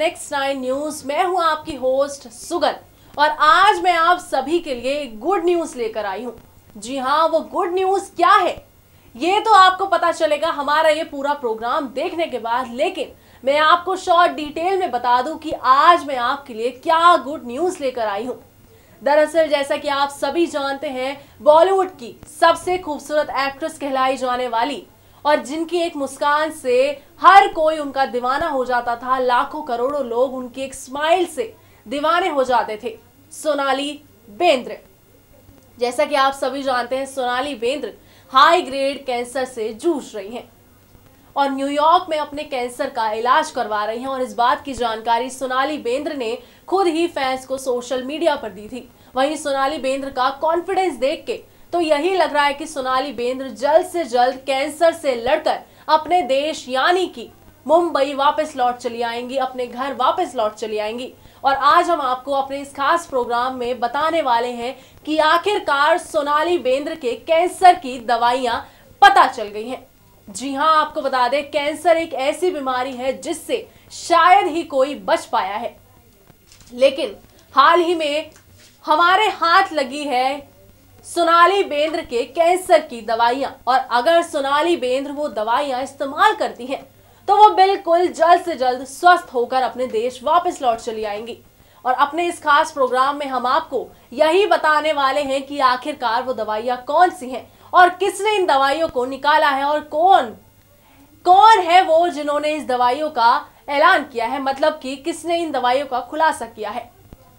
Next 9 news. मैं हूं आपकी होस्ट सुगन और आज मैं आप सभी के लिए गुड न्यूज लेकर आई हूं। जी हां, वो गुड न्यूज क्या है ये तो आपको पता चलेगा हमारा ये पूरा प्रोग्राम देखने के बाद, लेकिन मैं आपको शॉर्ट डिटेल में बता दूं कि आज मैं आपके लिए क्या गुड न्यूज लेकर आई हूं। दरअसल जैसा कि आप सभी जानते हैं, बॉलीवुड की सबसे खूबसूरत एक्ट्रेस कहलाई जाने वाली और जिनकी एक मुस्कान से हर कोई उनका दीवाना हो जाता था, लाखों करोड़ों लोग उनकी एक स्माइल से दीवाने हो जाते थे, सोनाली बेंद्रे। जैसा कि आप सभी जानते हैं, Sonali Bendre high grade cancer से जूझ रही हैं और न्यूयॉर्क में अपने कैंसर का इलाज करवा रही हैं। और इस बात की जानकारी सोनाली बेंद्रे ने खुद ही फैंस को सोशल मीडिया पर दी थी। वहीं सोनाली बेंद्रे का कॉन्फिडेंस देख के तो यही लग रहा है कि सोनाली बेंद्रे जल्द से जल्द कैंसर से लड़कर अपने देश यानी कि मुंबई वापस लौट चली आएंगी, अपने घर वापस लौट चली आएंगी। और आज हम आपको अपने इस खास प्रोग्राम में बताने वाले हैं कि आखिरकार सोनाली बेंद्रे के कैंसर की दवाइयां पता चल गई हैं। जी हां, आपको बता दें, कैंसर एक ऐसी बीमारी है जिससे शायद ही कोई बच पाया है, लेकिन हाल ही में हमारे हाथ लगी है सोनाली बेंद्रे के कैंसर की दवाइयां। और अगर सोनाली बेंद्रे वो दवाइयां इस्तेमाल करती हैं तो वो बिल्कुल जल्द से जल्द स्वस्थ होकर अपने देश वापस लौट चली आएंगी। और अपने इस खास प्रोग्राम में हम आपको यही बताने वाले हैं कि आखिरकार वो दवाइयां कौन सी हैं और किसने इन दवाइयों को निकाला है और कौन है वो जिन्होंने इस दवाइयों का ऐलान किया है, मतलब कि किसने इन दवाइयों का खुलासा किया है।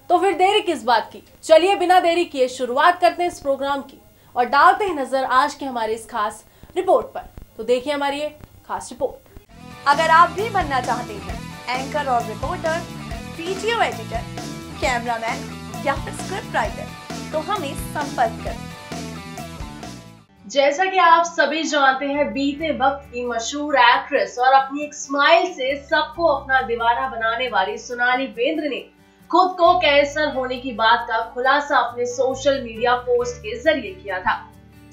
तो फिर देरी किस बात की, चलिए बिना देरी किए शुरुआत करते हैं इस प्रोग्राम की और डालते हैं नजर आज के हमारे इस खास रिपोर्ट पर। तो देखिए हमारी ये खास रिपोर्ट। अगर आप भी बनना चाहते हैं एंकर और रिपोर्टर, वीडियो एडिटर, कैमरामैन या फिर स्क्रिप्ट राइटर, तो हमें संपर्क करें। जैसा कि आप सभी जानते हैं, बीते वक्त की मशहूर एक्ट्रेस और अपनी एक स्माइल से सबको अपना दीवाना बनाने वाली सोनाली बेंद्रे ने खुद को कैंसर होने की बात का खुलासा अपने सोशल मीडिया पोस्ट के जरिए किया था।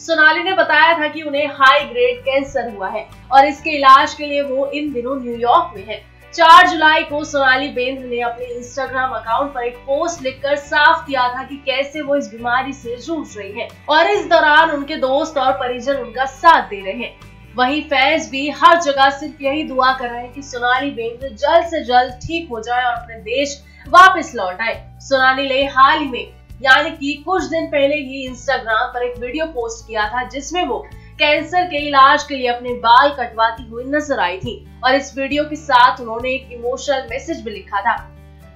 सोनाली ने बताया था कि उन्हें हाई ग्रेड कैंसर हुआ है और इसके इलाज के लिए वो इन दिनों न्यूयॉर्क में है। 4 जुलाई को सोनाली बेंद्रे ने अपने इंस्टाग्राम अकाउंट पर एक पोस्ट लिखकर साफ किया था कि कैसे वो इस बीमारी से जूझ रही है और इस दौरान उनके दोस्त और परिजन उनका साथ दे रहे हैं। वहीं फैंस भी हर जगह सिर्फ यही दुआ कर रहे हैं कि सोनाली बेंद्रे जल्द से जल्द ठीक हो जाए और अपने देश वापस लौट आए। सोनाली ने हाल ही में यानी कि कुछ दिन पहले ही इंस्टाग्राम पर एक वीडियो पोस्ट किया था जिसमें वो कैंसर के इलाज के लिए अपने बाल कटवाती हुई नजर आई थी और इस वीडियो के साथ उन्होंने एक इमोशनल मैसेज भी लिखा था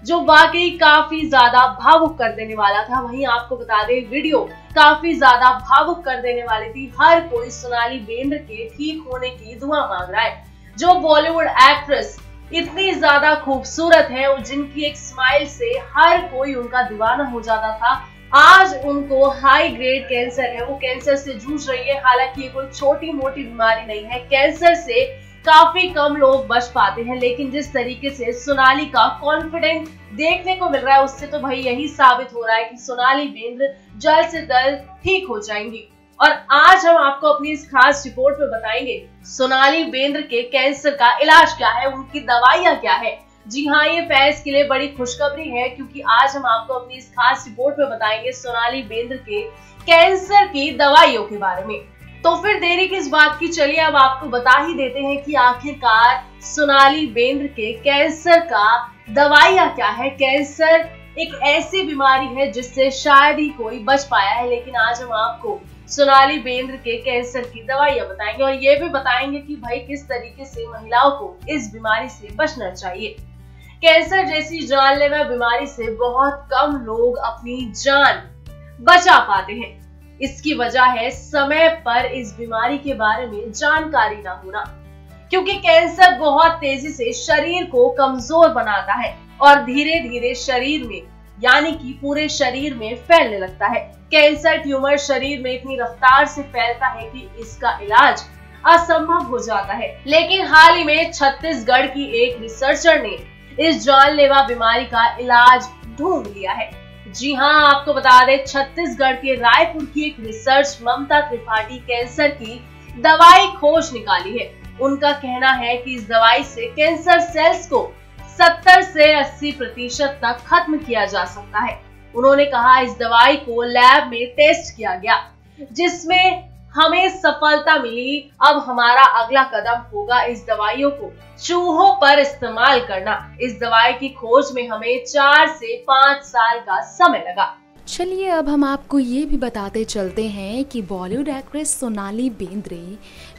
जो वाकई काफी ज्यादा भावुक कर देने वाला था। वहीं आपको बता दें, वीडियो काफी ज्यादा भावुक कर देने वाली थी। हर कोई सोनाली बेंद्रे के ठीक होने की दुआ मांग रहा है। जो बॉलीवुड एक्ट्रेस इतनी ज्यादा खूबसूरत है और जिनकी एक स्माइल से हर कोई उनका दीवाना हो जाता था, आज उनको हाई ग्रेड कैंसर है, वो कैंसर से जूझ रही है। हालांकि ये कोई छोटी मोटी बीमारी नहीं है, कैंसर से काफी कम लोग बच पाते हैं, लेकिन जिस तरीके से सोनाली का कॉन्फिडेंस देखने को मिल रहा है उससे तो भाई यही साबित हो रहा है कि सोनाली बेंद्रे जल्द से जल्द ठीक हो जाएंगी। और आज हम आपको अपनी इस खास रिपोर्ट में बताएंगे सोनाली बेंद्रे के कैंसर का इलाज क्या है, उनकी दवाइयां क्या है। जी हाँ, ये फैंस के लिए बड़ी खुशखबरी है क्योंकि आज हम आपको अपनी इस खास रिपोर्ट में बताएंगे सोनाली बेंद्रे के कैंसर की दवाइयों के बारे में। तो फिर देरी किस बात की, चलिए अब आपको बता ही देते हैं कि आखिरकार सोनाली बेंद्रे के कैंसर का दवाइयां क्या है। कैंसर एक ऐसी बीमारी है जिससे शायद ही कोई बच पाया है, लेकिन आज हम आपको सोनाली बेंद्रे के कैंसर की दवाइयां बताएंगे और ये भी बताएंगे कि भाई किस तरीके से महिलाओं को इस बीमारी से बचना चाहिए। कैंसर जैसी जानलेवा बीमारी से बहुत कम लोग अपनी जान बचा पाते हैं। इसकी वजह है समय पर इस बीमारी के बारे में जानकारी न होना, क्योंकि कैंसर बहुत तेजी से शरीर को कमजोर बनाता है और धीरे धीरे शरीर में यानी कि पूरे शरीर में फैलने लगता है। कैंसर ट्यूमर शरीर में इतनी रफ्तार से फैलता है कि इसका इलाज असंभव हो जाता है। लेकिन हाल ही में छत्तीसगढ़ की एक रिसर्चर ने इस जानलेवा बीमारी का इलाज ढूंढ लिया है। जी हाँ, आपको बता दें, छत्तीसगढ़ के रायपुर की एक रिसर्च ममता त्रिपाठी कैंसर की दवाई खोज निकाली है। उनका कहना है कि इस दवाई से कैंसर सेल्स को 70 से 80% तक खत्म किया जा सकता है। उन्होंने कहा इस दवाई को लैब में टेस्ट किया गया जिसमें हमें सफलता मिली। अब हमारा अगला कदम होगा इस दवाइयों को चूहों पर इस्तेमाल करना। इस दवाई की खोज में हमें 4 से 5 साल का समय लगा। चलिए अब हम आपको ये भी बताते चलते हैं कि बॉलीवुड एक्ट्रेस सोनाली बेंद्रे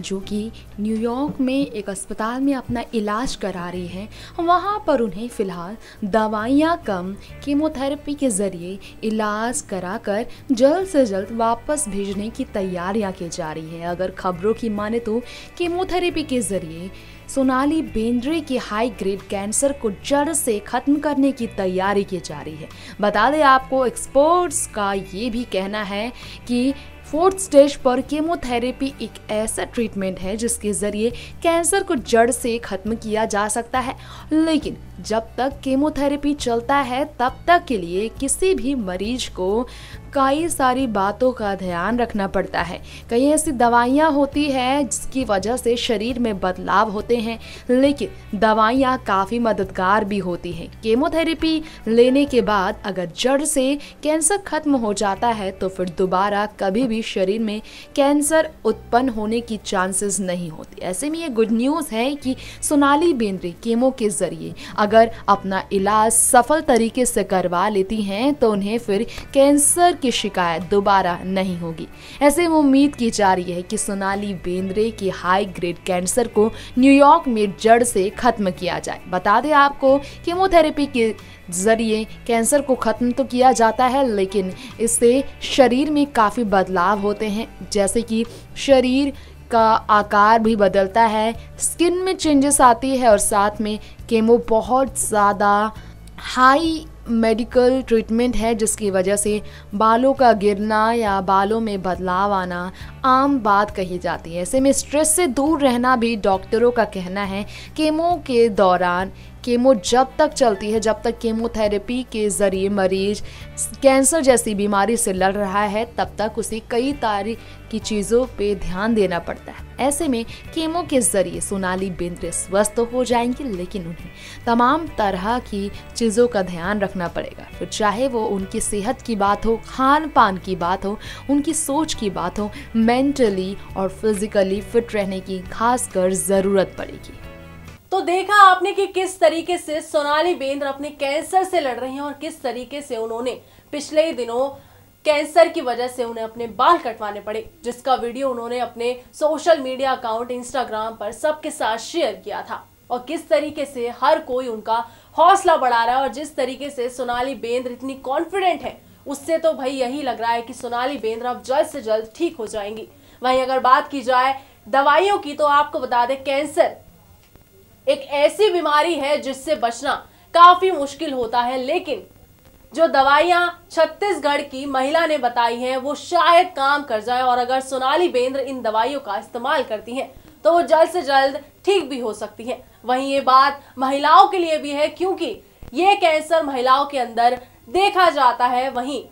जो कि न्यूयॉर्क में एक अस्पताल में अपना इलाज करा रही हैं, वहाँ पर उन्हें फ़िलहाल दवाइयाँ कम कीमोथेरेपी के ज़रिए इलाज कराकर जल्द से जल्द वापस भेजने की तैयारियाँ की जा रही है। अगर खबरों की माने तो कीमोथेरेपी के ज़रिए सोनाली बेंद्रे के हाई ग्रेड कैंसर को जड़ से खत्म करने की तैयारी की जा रही है। बता दें आपको, एक्सपर्ट्स का ये भी कहना है कि 4th स्टेज पर कीमोथेरेपी एक ऐसा ट्रीटमेंट है जिसके ज़रिए कैंसर को जड़ से ख़त्म किया जा सकता है, लेकिन जब तक कीमोथेरेपी चलता है तब तक के लिए किसी भी मरीज को कई सारी बातों का ध्यान रखना पड़ता है। कई ऐसी दवाइयाँ होती हैं जिसकी वजह से शरीर में बदलाव होते हैं, लेकिन दवाइयाँ काफ़ी मददगार भी होती हैं। कीमोथेरेपी लेने के बाद अगर जड़ से कैंसर खत्म हो जाता है तो फिर दोबारा कभी भी शरीर में कैंसर उत्पन्न होने की चांसेस नहीं होती। ऐसे में ये गुड न्यूज़ है कि सोनाली बेंद्रे कीमो के ज़रिए अगर अपना इलाज सफल तरीके से करवा लेती हैं तो उन्हें फिर कैंसर की शिकायत दोबारा नहीं होगी। ऐसे में उम्मीद की जा रही है कि सोनाली बेंद्रे के हाई ग्रेड कैंसर को न्यूयॉर्क में जड़ से खत्म किया जाए। बता दें आपको, कीमोथेरेपी के जरिए कैंसर को खत्म तो किया जाता है, लेकिन इससे शरीर में काफ़ी बदलाव होते हैं, जैसे कि शरीर का आकार भी बदलता है, स्किन में चेंजेस आती है और साथ में कीमो बहुत ज़्यादा हाई मेडिकल ट्रीटमेंट है जिसकी वजह से बालों का गिरना या बालों में बदलाव आना आम बात कही जाती है। ऐसे में स्ट्रेस से दूर रहना भी डॉक्टरों का कहना है। कीमो के दौरान कीमो जब तक चलती है, जब तक कीमोथेरेपी के ज़रिए मरीज कैंसर जैसी बीमारी से लड़ रहा है, तब तक उसे कई तरह की चीज़ों पे ध्यान देना पड़ता है। ऐसे में कीमो के ज़रिए सोनाली बेंद्रे स्वस्थ हो जाएंगी, लेकिन उन्हें तमाम तरह की चीज़ों का ध्यान रखना पड़ेगा। फिर चाहे वो उनकी सेहत की बात हो, खान पान की बात हो, उनकी सोच की बात हो, मेंटली और फिजिकली फिट रहने की खासकर ज़रूरत पड़ेगी। तो देखा आपने कि किस तरीके से सोनाली बेंद्रे अपने कैंसर से लड़ रही हैं और किस तरीके से उन्होंने पिछले ही दिनों कैंसर की वजह से उन्हें अपने बाल कटवाने पड़े, जिसका वीडियो उन्होंने अपने सोशल मीडिया अकाउंट इंस्टाग्राम पर सबके साथ शेयर किया था। और किस तरीके से हर कोई उनका हौसला बढ़ा रहा है और जिस तरीके से सोनाली बेंद्रे इतनी कॉन्फिडेंट है, उससे तो भाई यही लग रहा है कि सोनाली बेंद्रे अब जल्द से जल्द ठीक हो जाएंगी। वहीं अगर बात की जाए दवाइयों की, तो आपको बता दें कैंसर एक ऐसी बीमारी है जिससे बचना काफी मुश्किल होता है, लेकिन जो दवाइयां छत्तीसगढ़ की महिला ने बताई हैं वो शायद काम कर जाए। और अगर सोनाली बेंद्रे इन दवाइयों का इस्तेमाल करती हैं तो वो जल्द से जल्द ठीक भी हो सकती हैं। वहीं ये बात महिलाओं के लिए भी है, क्योंकि ये कैंसर महिलाओं के अंदर देखा जाता है। वहीं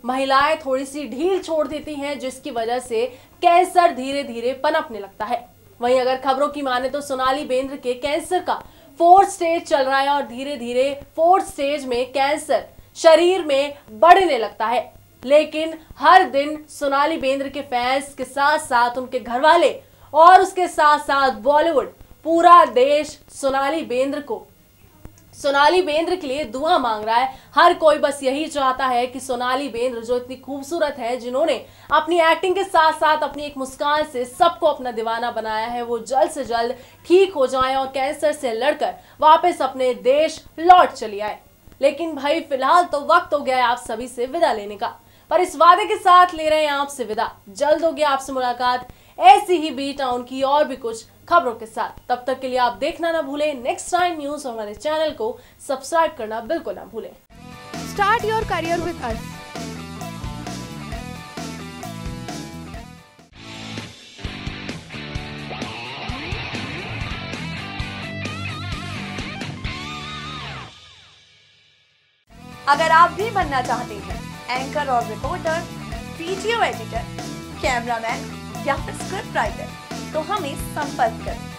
महिलाएं थोड़ी सी ढील छोड़ देती हैं, जिसकी वजह से कैंसर धीरे धीरे पनपने लगता है। वहीं अगर खबरों की माने तो सोनाली बेंद्रे के कैंसर का 4th स्टेज चल रहा है और धीरे धीरे 4th स्टेज में कैंसर शरीर में बढ़ने लगता है। लेकिन हर दिन सोनाली बेंद्रे के फैंस के साथ साथ उनके घर वाले और उसके साथ साथ बॉलीवुड, पूरा देश सोनाली बेंद्रे के लिए दुआ मांग रहा है। हर कोई बस यही चाहता है कि सोनाली बेंद्रे जो इतनी खूबसूरत है, जिन्होंने अपनी एक्टिंग के साथ साथ अपनी एक मुस्कान से सबको अपना दीवाना बनाया है, वो जल्द से जल्द ठीक हो जाएं और कैंसर से लड़कर वापस अपने देश लौट चली आए। लेकिन भाई फिलहाल तो वक्त हो गया है आप सभी से विदा लेने का, पर इस वादे के साथ ले रहे हैं आपसे विदा। जल्द होगी आपसे मुलाकात ऐसी ही बी टाउन की और भी कुछ खबरों के साथ। तब तक के लिए आप देखना ना भूलें नेक्स्ट टाइम न्यूज, हमारे चैनल को सब्सक्राइब करना बिल्कुल ना भूलें। Start your career with us. अगर आप भी बनना चाहते हैं एंकर और रिपोर्टर, वीडियो एडिटर, कैमरामैन या फिर स्क्रिप्ट राइटर, तो हमें संपर्क करें।